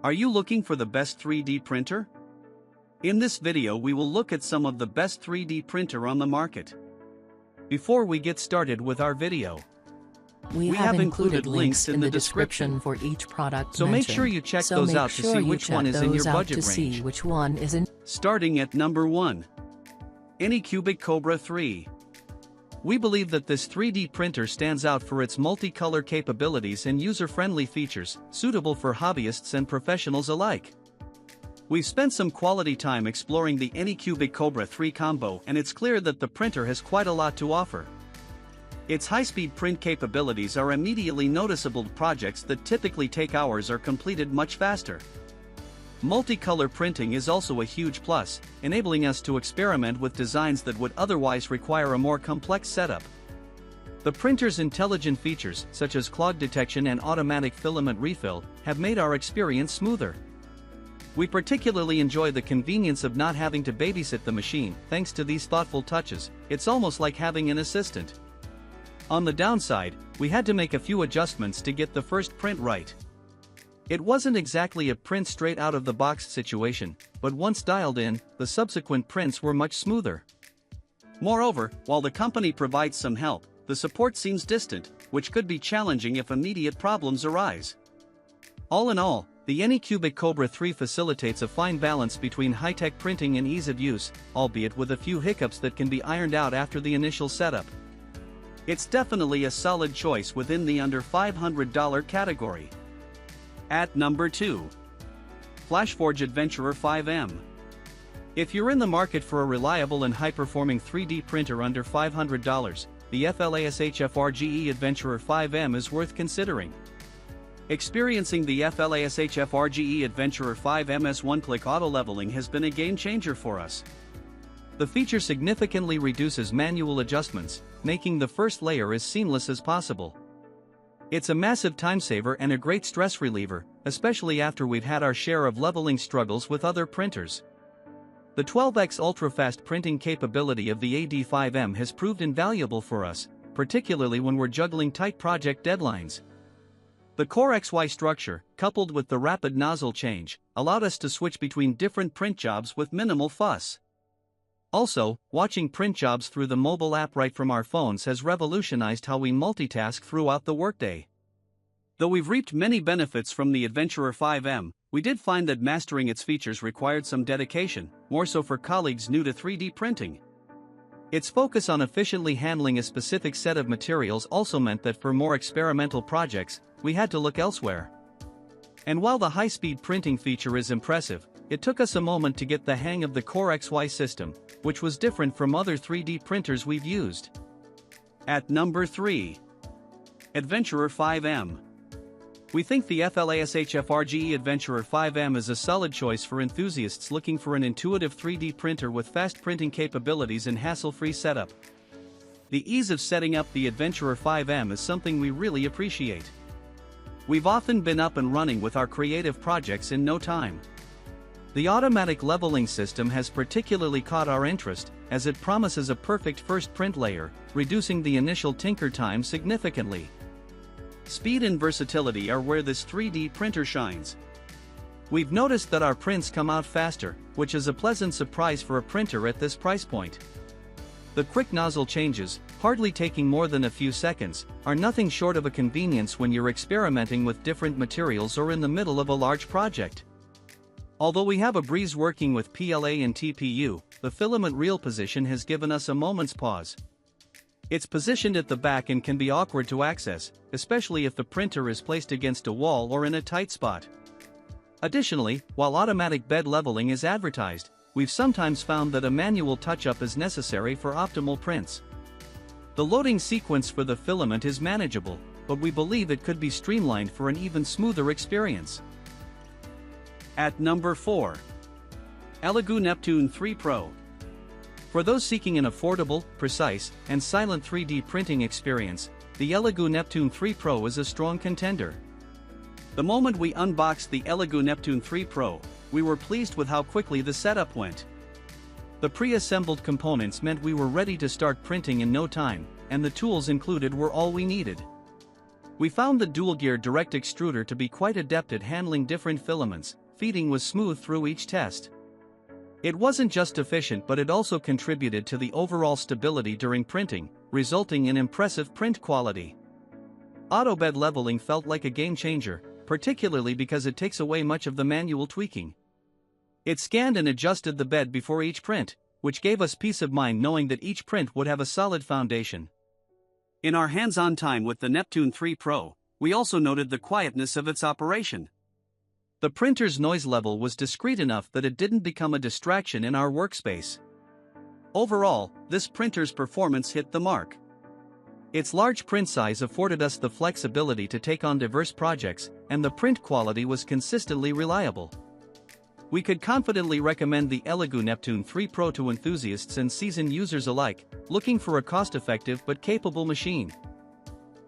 Are you looking for the best 3D printer? In this video we will look at some of the best 3D printer on the market. Before we get started with our video, we have included links in the description for each product so make sure you check those out to see which one is in your budget range. Starting at number 1. Anycubic Cobra 3. We believe that this 3D printer stands out for its multicolor capabilities and user-friendly features, suitable for hobbyists and professionals alike. We've spent some quality time exploring the Anycubic Cobra 3 combo, and it's clear that the printer has quite a lot to offer. Its high-speed print capabilities are immediately noticeable. Projects that typically take hours are completed much faster. Multicolor printing is also a huge plus, enabling us to experiment with designs that would otherwise require a more complex setup. The printer's intelligent features, such as clog detection and automatic filament refill, have made our experience smoother. We particularly enjoy the convenience of not having to babysit the machine. Thanks to these thoughtful touches, it's almost like having an assistant. On the downside, we had to make a few adjustments to get the first print right. It wasn't exactly a print straight out of the box situation, but once dialed in, the subsequent prints were much smoother. Moreover, while the company provides some help, the support seems distant, which could be challenging if immediate problems arise. All in all, the Anycubic Cobra 3 facilitates a fine balance between high-tech printing and ease of use, albeit with a few hiccups that can be ironed out after the initial setup. It's definitely a solid choice within the under $500 category. At number 2. FLASHFORGE Adventurer 5M. If you're in the market for a reliable and high-performing 3D printer under $500, the FLHFRG Adventurer 5M is worth considering. Experiencing the FLHFRG Adventurer 5M's one-click auto-leveling has been a game-changer for us. The feature significantly reduces manual adjustments, making the first layer as seamless as possible. It's a massive time saver and a great stress reliever, especially after we've had our share of leveling struggles with other printers. The 12x ultra-fast printing capability of the AD5M has proved invaluable for us, particularly when we're juggling tight project deadlines. The Core XY structure, coupled with the rapid nozzle change, allowed us to switch between different print jobs with minimal fuss. Also, watching print jobs through the mobile app right from our phones has revolutionized how we multitask throughout the workday. Though we've reaped many benefits from the Adventurer 5M, we did find that mastering its features required some dedication, more so for colleagues new to 3D printing. Its focus on efficiently handling a specific set of materials also meant that for more experimental projects, we had to look elsewhere. And while the high-speed printing feature is impressive, it took us a moment to get the hang of the Core XY system, which was different from other 3D printers we've used. At number 3. Adventurer 5M. We think the FLHFRG Adventurer 5M is a solid choice for enthusiasts looking for an intuitive 3D printer with fast printing capabilities and hassle-free setup. The ease of setting up the Adventurer 5M is something we really appreciate. We've often been up and running with our creative projects in no time. The automatic leveling system has particularly caught our interest, as it promises a perfect first print layer, reducing the initial tinker time significantly. Speed and versatility are where this 3D printer shines. We've noticed that our prints come out faster, which is a pleasant surprise for a printer at this price point. The quick nozzle changes, hardly taking more than a few seconds, are nothing short of a convenience when you're experimenting with different materials or in the middle of a large project. Although we have a breeze working with PLA and TPU, the filament reel position has given us a moment's pause. It's positioned at the back and can be awkward to access, especially if the printer is placed against a wall or in a tight spot. Additionally, while automatic bed leveling is advertised, we've sometimes found that a manual touch-up is necessary for optimal prints. The loading sequence for the filament is manageable, but we believe it could be streamlined for an even smoother experience. At number 4. Eligu Neptune 3 Pro. For those seeking an affordable, precise, and silent 3D printing experience, the Eligu Neptune 3 Pro is a strong contender. The moment we unboxed the Eligu Neptune 3 Pro, we were pleased with how quickly the setup went. The pre-assembled components meant we were ready to start printing in no time, and the tools included were all we needed. We found the dual-gear direct extruder to be quite adept at handling different filaments. Feeding was smooth through each test. It wasn't just efficient, but it also contributed to the overall stability during printing, resulting in impressive print quality. Auto bed leveling felt like a game changer, particularly because it takes away much of the manual tweaking. It scanned and adjusted the bed before each print, which gave us peace of mind knowing that each print would have a solid foundation. In our hands-on time with the Neptune 3 Pro, we also noted the quietness of its operation. The printer's noise level was discreet enough that it didn't become a distraction in our workspace. Overall, this printer's performance hit the mark. Its large print size afforded us the flexibility to take on diverse projects, and the print quality was consistently reliable. We could confidently recommend the ELEGOO Neptune 3 Pro to enthusiasts and seasoned users alike, looking for a cost-effective but capable machine.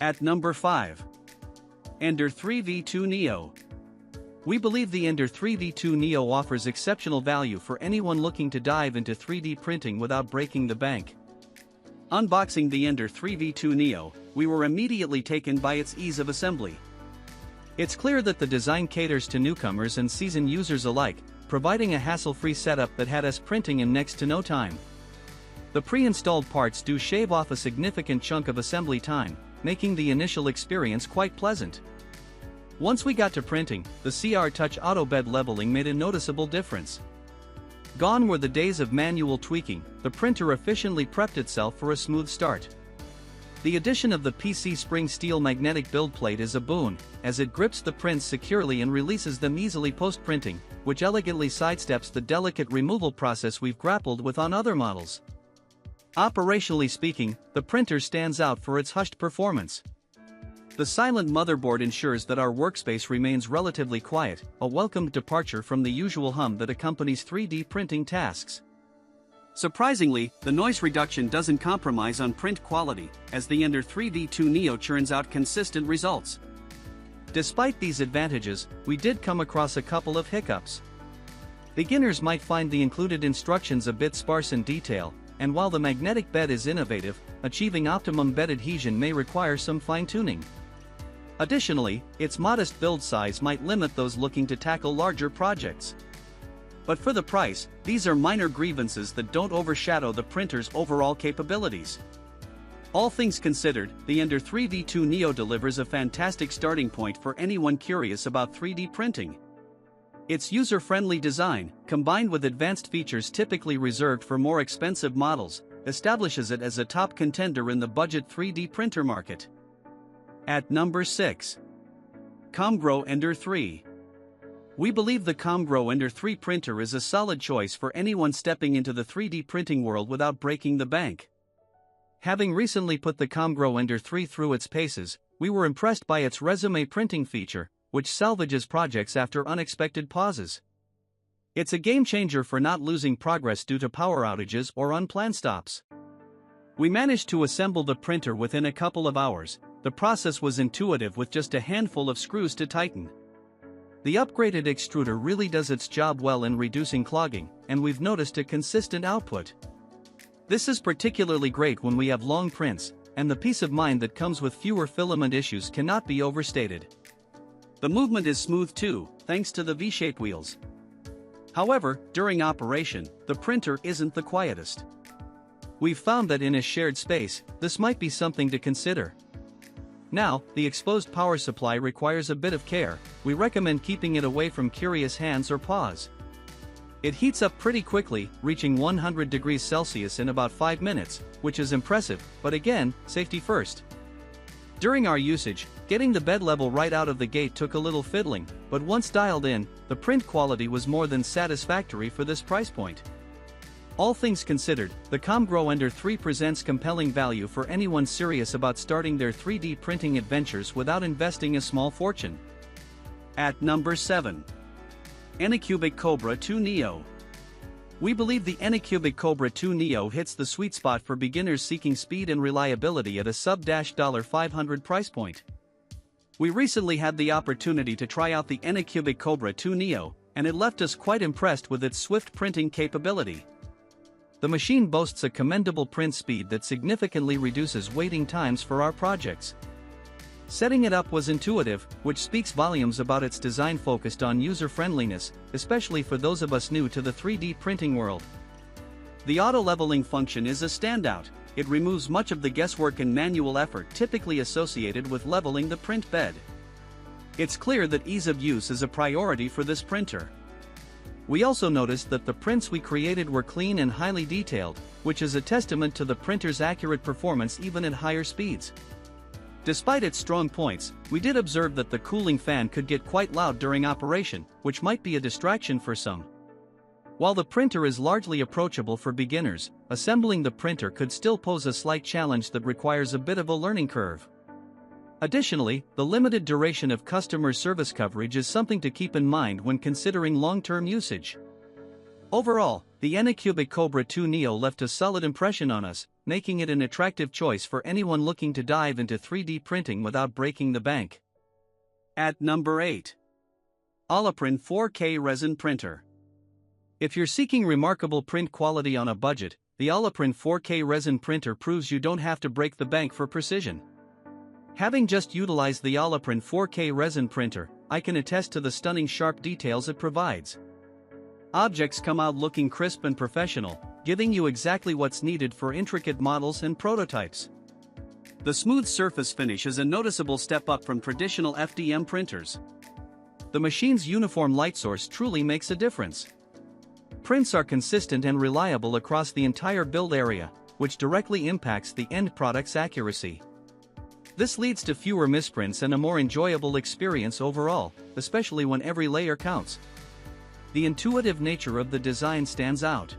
At number 5. Ender 3 V2 Neo. We believe the Ender 3 V2 Neo offers exceptional value for anyone looking to dive into 3D printing without breaking the bank. Unboxing the Ender 3 V2 Neo, we were immediately taken by its ease of assembly. It's clear that the design caters to newcomers and seasoned users alike, providing a hassle-free setup that had us printing in next to no time. The pre-installed parts do shave off a significant chunk of assembly time, making the initial experience quite pleasant. Once we got to printing, the CR Touch auto bed leveling made a noticeable difference. Gone were the days of manual tweaking. The printer efficiently prepped itself for a smooth start. The addition of the PC spring steel magnetic build plate is a boon, as it grips the prints securely and releases them easily post-printing, which elegantly sidesteps the delicate removal process we've grappled with on other models. Operationally speaking, the printer stands out for its hushed performance. The silent motherboard ensures that our workspace remains relatively quiet, a welcome departure from the usual hum that accompanies 3D printing tasks. Surprisingly, the noise reduction doesn't compromise on print quality, as the Ender 3 V2 Neo churns out consistent results. Despite these advantages, we did come across a couple of hiccups. Beginners might find the included instructions a bit sparse in detail, and while the magnetic bed is innovative, achieving optimum bed adhesion may require some fine-tuning. Additionally, its modest build size might limit those looking to tackle larger projects. But for the price, these are minor grievances that don't overshadow the printer's overall capabilities. All things considered, the Ender 3 V2 Neo delivers a fantastic starting point for anyone curious about 3D printing. Its user-friendly design, combined with advanced features typically reserved for more expensive models, establishes it as a top contender in the budget 3D printer market. At number 6. Comgrow Ender 3. We believe the Comgrow Ender 3 printer is a solid choice for anyone stepping into the 3D printing world without breaking the bank. Having recently put the Comgrow Ender 3 through its paces, we were impressed by its resume printing feature, which salvages projects after unexpected pauses. It's a game changer for not losing progress due to power outages or unplanned stops. We managed to assemble the printer within a couple of hours. The process was intuitive with just a handful of screws to tighten. The upgraded extruder really does its job well in reducing clogging, and we've noticed a consistent output. This is particularly great when we have long prints, and the peace of mind that comes with fewer filament issues cannot be overstated. The movement is smooth too, thanks to the V-shaped wheels. However, during operation, the printer isn't the quietest. We've found that in a shared space, this might be something to consider. Now, the exposed power supply requires a bit of care. We recommend keeping it away from curious hands or paws. It heats up pretty quickly, reaching 100 degrees Celsius in about 5 minutes, which is impressive, but again, safety first. During our usage, getting the bed level right out of the gate took a little fiddling, but once dialed in, the print quality was more than satisfactory for this price point. All things considered, the Comgrow Ender 3 presents compelling value for anyone serious about starting their 3D printing adventures without investing a small fortune. At number 7. Anycubic Cobra 2 Neo. We believe the Anycubic Cobra 2 Neo hits the sweet spot for beginners seeking speed and reliability at a sub-$500 price point. We recently had the opportunity to try out the Anycubic Cobra 2 Neo, and it left us quite impressed with its swift printing capability. The machine boasts a commendable print speed that significantly reduces waiting times for our projects. Setting it up was intuitive, which speaks volumes about its design focused on user-friendliness, especially for those of us new to the 3D printing world. The auto-leveling function is a standout. It removes much of the guesswork and manual effort typically associated with leveling the print bed. It's clear that ease of use is a priority for this printer. We also noticed that the prints we created were clean and highly detailed, which is a testament to the printer's accurate performance even at higher speeds. Despite its strong points, we did observe that the cooling fan could get quite loud during operation, which might be a distraction for some. While the printer is largely approachable for beginners, assembling the printer could still pose a slight challenge that requires a bit of a learning curve. Additionally, the limited duration of customer service coverage is something to keep in mind when considering long-term usage. Overall, the Anycubic Cobra 2 Neo left a solid impression on us, making it an attractive choice for anyone looking to dive into 3D printing without breaking the bank. At number 8. OLAPRIN 4K Resin Printer. If you're seeking remarkable print quality on a budget, the OLAPRIN 4K Resin Printer proves you don't have to break the bank for precision. Having just utilized the OLAPRIN 4K Resin Printer, I can attest to the stunning sharp details it provides. Objects come out looking crisp and professional, giving you exactly what's needed for intricate models and prototypes. The smooth surface finish is a noticeable step up from traditional FDM printers. The machine's uniform light source truly makes a difference. Prints are consistent and reliable across the entire build area, which directly impacts the end product's accuracy. This leads to fewer misprints and a more enjoyable experience overall, especially when every layer counts. The intuitive nature of the design stands out.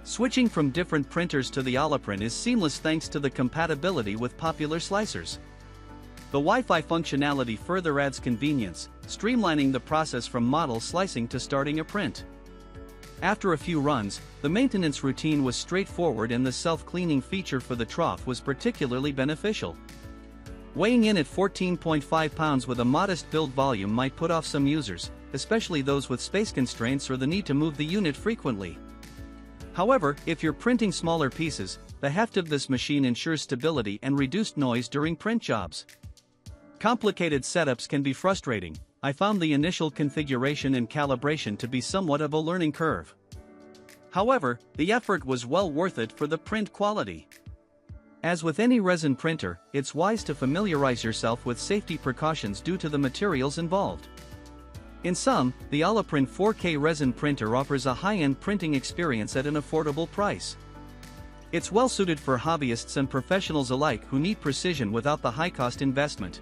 Switching from different printers to the OLAPRIN is seamless thanks to the compatibility with popular slicers. The Wi-Fi functionality further adds convenience, streamlining the process from model slicing to starting a print. After a few runs, the maintenance routine was straightforward and the self-cleaning feature for the trough was particularly beneficial. Weighing in at 14.5 pounds with a modest build volume might put off some users, especially those with space constraints or the need to move the unit frequently. However, if you're printing smaller pieces, the heft of this machine ensures stability and reduced noise during print jobs. Complicated setups can be frustrating. I found the initial configuration and calibration to be somewhat of a learning curve. However, the effort was well worth it for the print quality. As with any resin printer, it's wise to familiarize yourself with safety precautions due to the materials involved. In sum, the OLAPRIN 4K Resin Printer offers a high-end printing experience at an affordable price. It's well suited for hobbyists and professionals alike who need precision without the high-cost investment.